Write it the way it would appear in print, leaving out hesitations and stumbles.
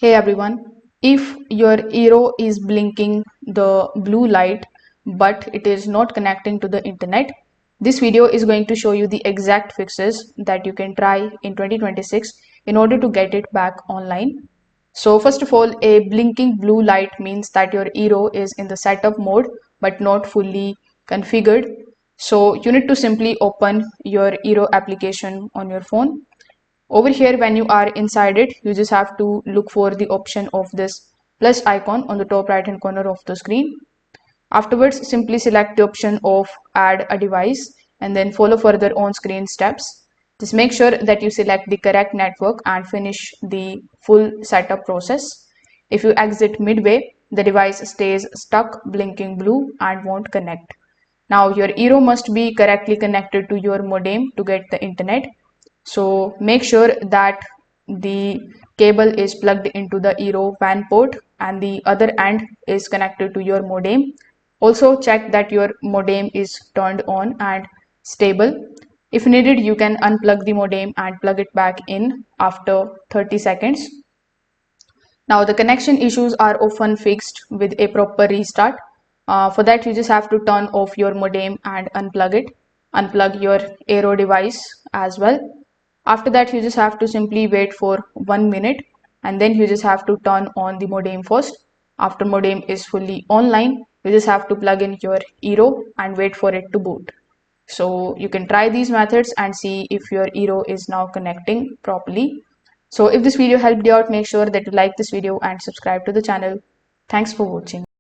Hey everyone, if your Eero is blinking the blue light but it is not connecting to the internet, this video is going to show you the exact fixes that you can try in 2026 in order to get it back online. So first of all, a blinking blue light means that your Eero is in the setup mode but not fully configured. So you need to simply open your Eero application on your phone. Over here, when you are inside it, you just have to look for the option of this plus icon on the top right hand corner of the screen. Afterwards, simply select the option of add a device and then follow further on screen steps. Just make sure that you select the correct network and finish the full setup process. If you exit midway, the device stays stuck blinking blue and won't connect. Now your Eero must be correctly connected to your modem to get the internet. So make sure that the cable is plugged into the Eero WAN port and the other end is connected to your modem. Also check that your modem is turned on and stable. If needed, you can unplug the modem and plug it back in after 30 seconds. Now the connection issues are often fixed with a proper restart. For that, you just have to turn off your modem and unplug it. Unplug your Eero device as well. After that, you just have to simply wait for 1 minute and then you just have to turn on the modem first. After modem is fully online, you just have to plug in your Eero and wait for it to boot. So you can try these methods and see if your Eero is now connecting properly. So if this video helped you out, make sure that you like this video and subscribe to the channel. Thanks for watching.